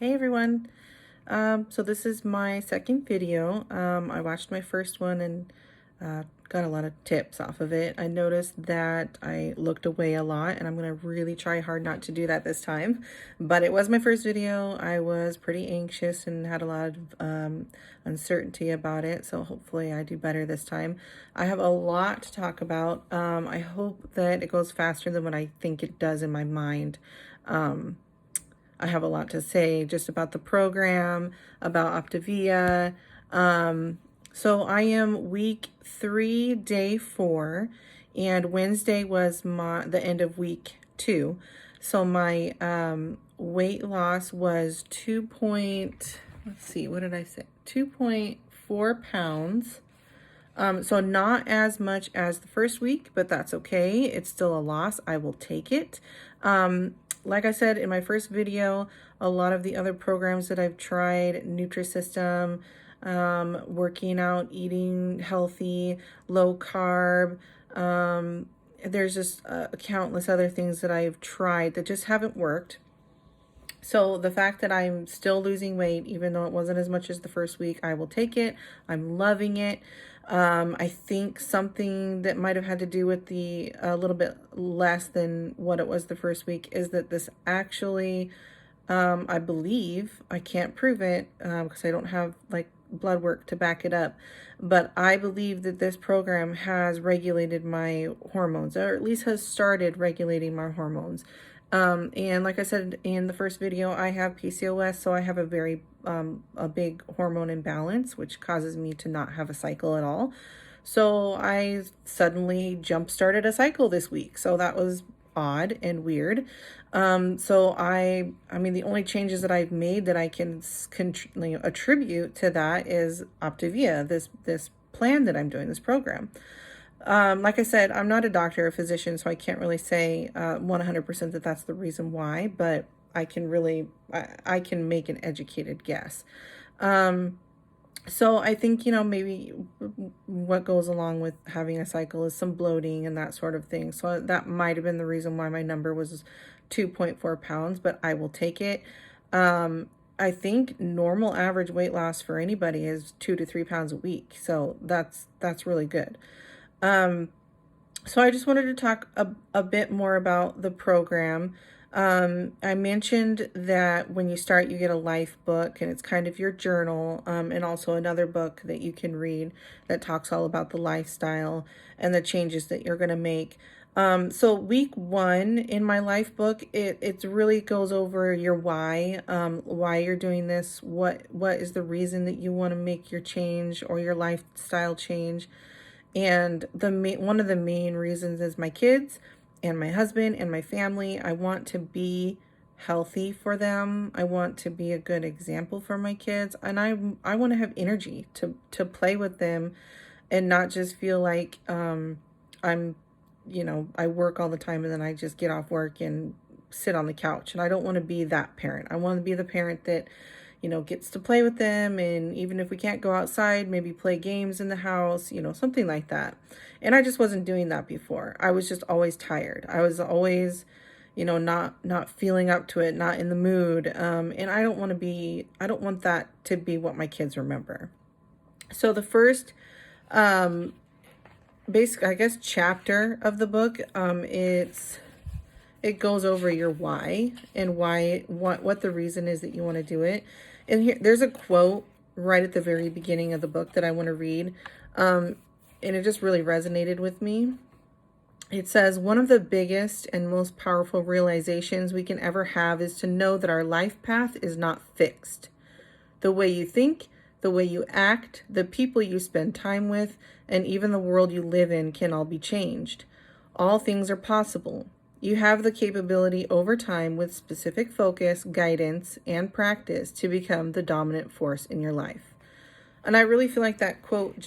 Hey everyone. So this is my second video. I watched my first one and got a lot of tips off of it. I noticed that I looked away a lot, and I'm going to really try hard not to do that this time. But it was my first video. I was pretty anxious and had a lot of uncertainty about it. So hopefully I do better this time. I have a lot to talk about. I hope that it goes faster than what I think it does in my mind. I have a lot to say just about the program, about Optavia. So I am week 3, day 4, and Wednesday was the end of week 2. So my weight loss was 2.4 pounds. So not as much as the first week, but that's okay. It's still a loss. I will take it. Like I said in my first video, a lot of the other programs that I've tried, Nutrisystem, working out, eating healthy, low carb, there's just countless other things that I've tried that just haven't worked. So the fact that I'm still losing weight, even though it wasn't as much as the first week, I will take it. I'm loving it. I think something that might have had to do with the a little bit less than what it was the first week is that this actually, I believe, I can't prove it because I don't have like blood work to back it up, but I believe that this program has regulated my hormones, or at least has started regulating my hormones. And like I said in the first video, I have PCOS, so I have a big hormone imbalance, which causes me to not have a cycle at all. So I suddenly jump-started a cycle this week. So that was odd and weird. So I mean, the only changes that I've made that I can attribute to that is Optavia, this plan that I'm doing, this program. Like I said, I'm not a doctor or physician, so I can't really say 100% that that's the reason why, but I can make an educated guess. So I think, maybe what goes along with having a cycle is some bloating and that sort of thing. So that might have been the reason why my number was 2.4 pounds, but I will take it. I think normal average weight loss for anybody is 2 to 3 pounds a week. So that's really good. So I just wanted to talk a bit more about the program. I mentioned that when you start, you get a life book, and it's kind of your journal, and also another book that you can read that talks all about the lifestyle and the changes that you're going to make. So week 1 in my life book, it really goes over your why you're doing this, what is the reason that you want to make your change or your lifestyle change. And one of the main reasons is my kids and my husband and my family. I want to be healthy for them. I want to be a good example for my kids. And I want to have energy to play with them and not just feel like I work all the time and then I just get off work and sit on the couch. And I don't want to be that parent. I want to be the parent that gets to play with them, and even if we can't go outside, maybe play games in the house, something like that. And I just wasn't doing that before. I was just always tired. I was always, not feeling up to it, not in the mood. And I don't want that to be what my kids remember. So the first, basic, I guess, chapter of the book, it goes over your why and what the reason is that you want to do it. And here, there's a quote right at the very beginning of the book that I want to read. And it just really resonated with me. It says, "One of the biggest and most powerful realizations we can ever have is to know that our life path is not fixed. The way you think, the way you act, the people you spend time with, and even the world you live in can all be changed. All things are possible. You have the capability over time, with specific focus, guidance, and practice, to become the dominant force in your life." And I really feel like that quote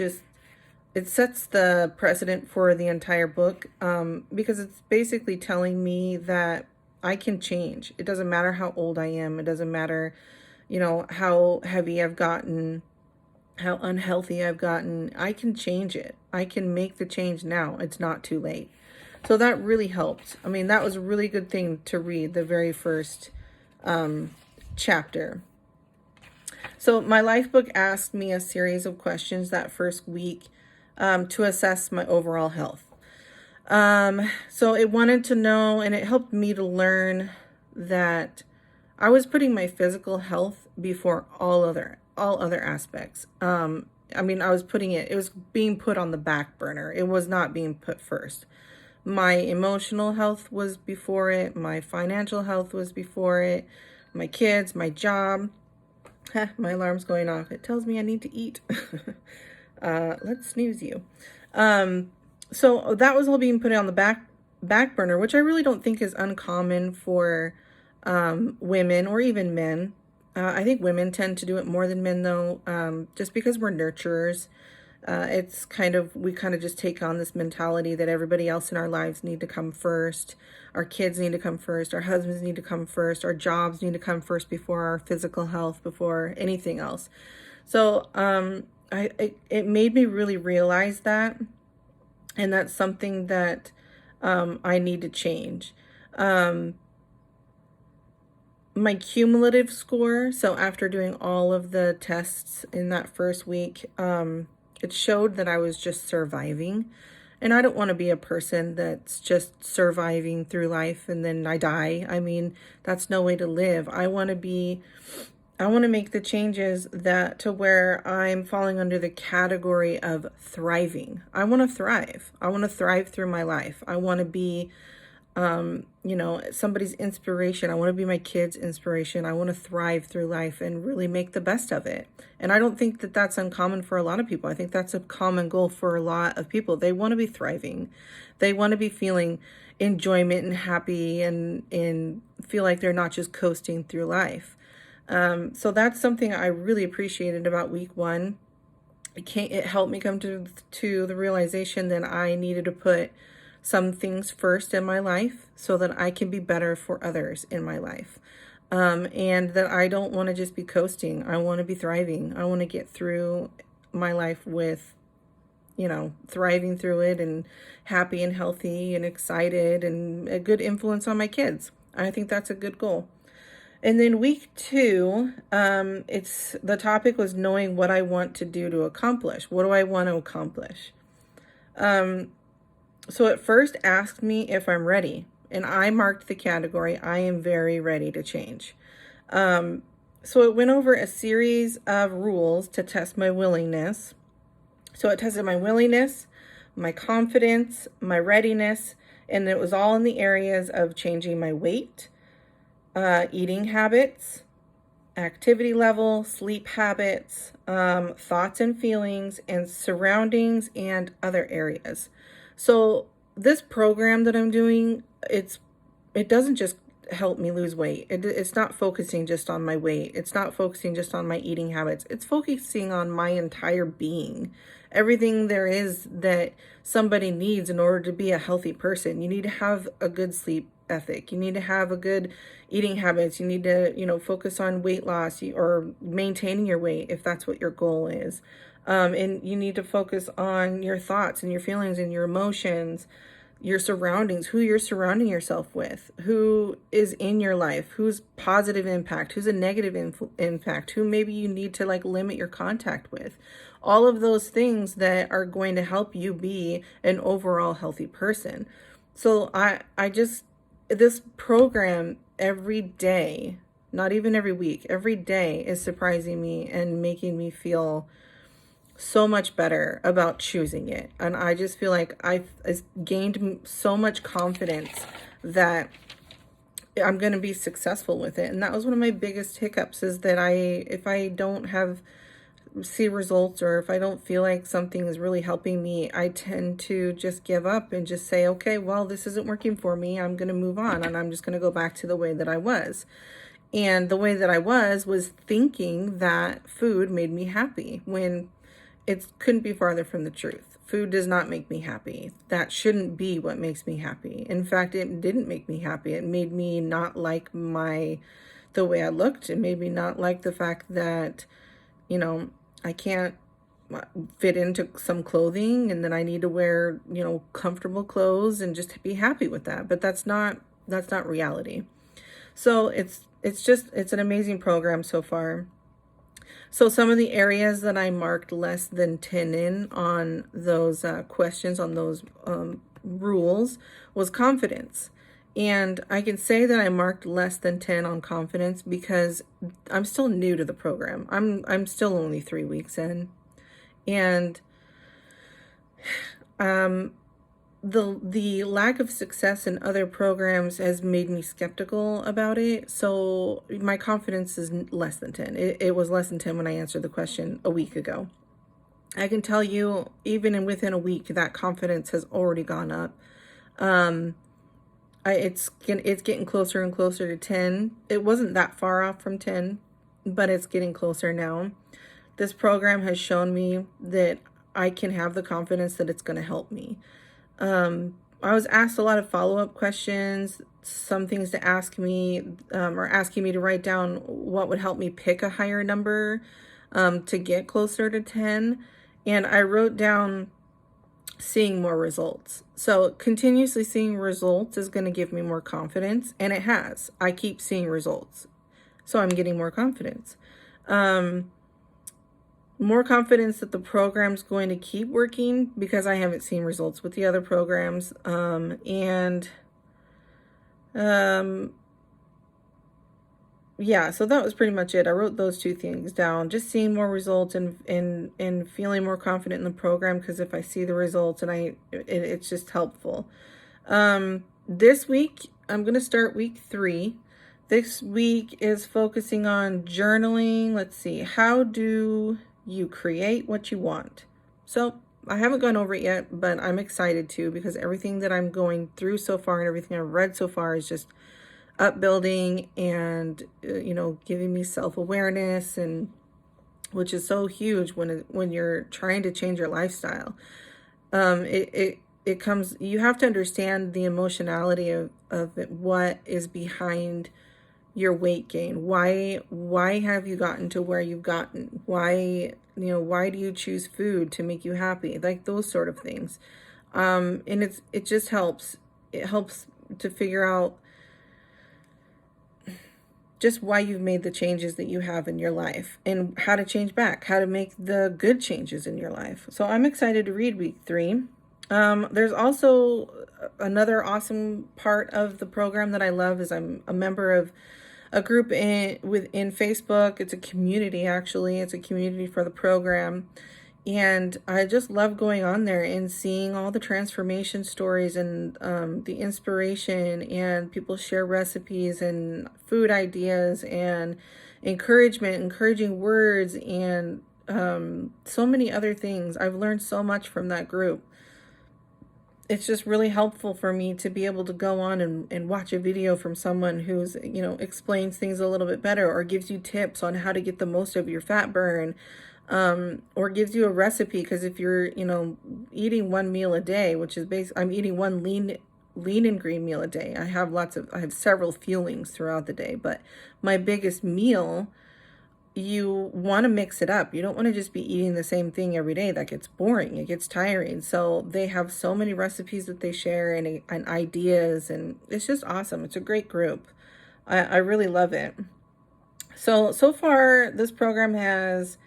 it sets the precedent for the entire book, because it's basically telling me that I can change. It doesn't matter how old I am. It doesn't matter, how heavy I've gotten, how unhealthy I've gotten. I can change it. I can make the change now. It's not too late. So that really helped. I mean, that was a really good thing to read, the very first chapter. So my life book asked me a series of questions that first week to assess my overall health. So it wanted to know, and it helped me to learn that I was putting my physical health before all other aspects. I was it was being put on the back burner. It was not being put first. My emotional health was before it. My financial health was before it. My kids, my job. My alarm's going off. It tells me I need to eat. Let's snooze you. So that was all being put on the back burner, which I really don't think is uncommon for women or even men. I think women tend to do it more than men, though, just because we're nurturers. We kind of just take on this mentality that everybody else in our lives need to come first. Our kids need to come first. Our husbands need to come first. Our jobs need to come first before our physical health, before anything else. So it made me really realize that. And that's something that I need to change. My cumulative score, so after doing all of the tests in that first week, it showed that I was just surviving. And I don't want to be a person that's just surviving through life and then I die. I mean, that's no way to live. I want to make the changes that to where I'm falling under the category of thriving. I want to thrive. I want to thrive through my life. I want to be, somebody's inspiration. I want to be my kids' inspiration. I want to thrive through life and really make the best of it. And I don't think that that's uncommon for a lot of people. I think that's a common goal for a lot of people. They want to be thriving. They want to be feeling enjoyment and happy and feel like they're not just coasting through life. So that's something I really appreciated about week 1. It helped me come to the realization that I needed to put some things first in my life so that I can be better for others in my life. And that I don't want to just be coasting. I want to be thriving. I want to get through my life with, thriving through it and happy and healthy and excited and a good influence on my kids. I think that's a good goal. And then week 2, the topic was knowing what I want to do to accomplish. What do I want to accomplish? So it first asked me if I'm ready, and I marked the category, I am very ready to change. So it went over a series of rules to test my willingness. So it tested my willingness, my confidence, my readiness, and it was all in the areas of changing my weight, eating habits, activity level, sleep habits, thoughts and feelings, and surroundings, and other areas. So this program that I'm doing, it doesn't just help me lose weight. It's not focusing just on my weight. It's not focusing just on my eating habits. It's focusing on my entire being. Everything there is that somebody needs in order to be a healthy person. You need to have a good sleep ethic. You need to have a good eating habits. You need to, focus on weight loss or maintaining your weight if that's what your goal is. And you need to focus on your thoughts and your feelings and your emotions, your surroundings, who you're surrounding yourself with, who is in your life, who's positive impact, who's a negative impact, who maybe you need to limit your contact with. All of those things that are going to help you be an overall healthy person. So this program every day, not even every week, every day is surprising me and making me feel so much better about choosing it. And I just feel like I've gained so much confidence that I'm going to be successful with it. And that was one of my biggest hiccups, is that if I don't see results, or if I don't feel like something is really helping me, I tend to just give up and just say, okay, well, this isn't working for me. I'm going to move on, and I'm just going to go back to the way that I was. And the way that I was thinking that food made me happy, when it couldn't be farther from the truth. Food does not make me happy. That shouldn't be what makes me happy. In fact, it didn't make me happy. It made me not like the way I looked. It made me not like the fact that, I can't fit into some clothing, and then I need to wear, comfortable clothes and just be happy with that. But that's not reality. So it's an amazing program so far. So some of the areas that I marked less than 10 in on those questions, on those rules, was confidence. And I can say that I marked less than 10 on confidence because I'm still new to the program. I'm still only 3 weeks in. And the lack of success in other programs has made me skeptical about it. So my confidence is less than 10. It was less than 10 when I answered the question a week ago. I can tell you, even within a week, that confidence has already gone up. It's getting closer and closer to 10. It wasn't that far off from 10, but it's getting closer now. This program has shown me that I can have the confidence that it's going to help me. I was asked a lot of follow-up questions, some things to ask me, or asking me to write down what would help me pick a higher number to get closer to 10. And I wrote down seeing more results. So continuously seeing results is going to give me more confidence, and it has. I keep seeing results, so I'm getting more confidence. More confidence that the program's going to keep working because I haven't seen results with the other programs. Yeah, so that was pretty much it. I wrote those two things down, just seeing more results and feeling more confident in the program, because if I see the results and it's just helpful. This week, I'm going to start week 3. This week is focusing on journaling. Let's see, how do you create what you want? So I haven't gone over it yet, but I'm excited to, because everything that I'm going through so far and everything I've read so far is just upbuilding and giving me self-awareness, and which is so huge when you're trying to change your lifestyle. It comes, you have to understand the emotionality of what is behind your weight gain. Why have you gotten to where you've gotten? Why do you choose food to make you happy? Like those sort of things. And it just helps. It helps to figure out just why you've made the changes that you have in your life, and how to change back, how to make the good changes in your life. So I'm excited to read week 3. There's also another awesome part of the program that I love is I'm a member of a group in Facebook. It's a community, actually. It's a community for the program. And I just love going on there and seeing all the transformation stories and the inspiration, and people share recipes and food ideas and encouraging words, and so many other things. I've learned so much from that group. It's just really helpful for me to be able to go on and watch a video from someone who's, explains things a little bit better, or gives you tips on how to get the most of your fat burn, or gives you a recipe. Because if you're, eating one meal a day, which is I'm eating one lean and green meal a day. I have several fuelings throughout the day, but my biggest meal, you want to mix it up. You don't want to just be eating the same thing every day. That gets boring. It gets tiring. So they have so many recipes that they share, and ideas, and it's just awesome. It's a great group. I really love it. So far, this program has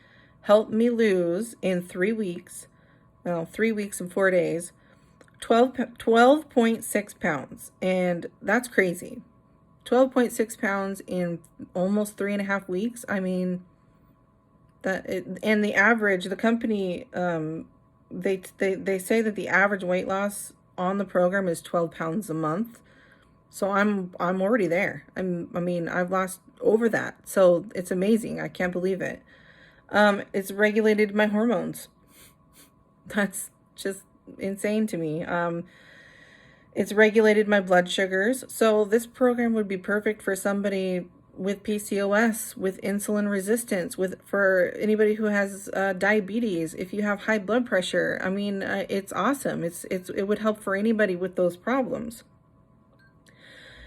helped me lose in 3 weeks, 3 weeks and 4 days, 12.6 pounds. And that's crazy. 12.6 pounds in almost 3.5 weeks. I mean, and the average, the company, they say that the average weight loss on the program is 12 pounds a month. So I'm already there. I've lost over that. So it's amazing. I can't believe it. It's regulated my hormones. That's just insane to me. It's regulated my blood sugars. So this program would be perfect for somebody with PCOS, with insulin resistance, for anybody who has diabetes, if you have high blood pressure. It's awesome. It would help for anybody with those problems.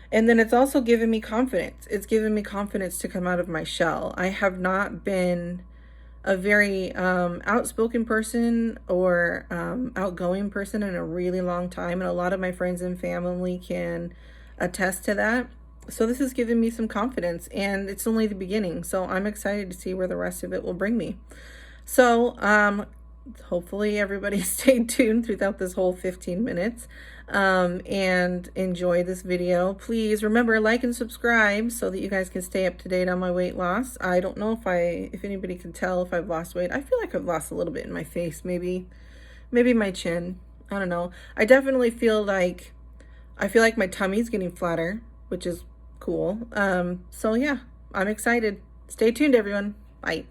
And then it's also given me confidence. It's given me confidence to come out of my shell. I have not been a very outspoken person or outgoing person in a really long time. And a lot of my friends and family can attest to that. So this has given me some confidence, and it's only the beginning. So I'm excited to see where the rest of it will bring me. So hopefully everybody stayed tuned throughout this whole 15 minutes and enjoy this video. Please remember, like and subscribe so that you guys can stay up to date on my weight loss. I don't know if anybody can tell if I've lost weight. I feel like I've lost a little bit in my face, maybe my chin. I don't know. I definitely feel like my tummy's getting flatter, which is cool. So yeah, I'm excited. Stay tuned, everyone. Bye.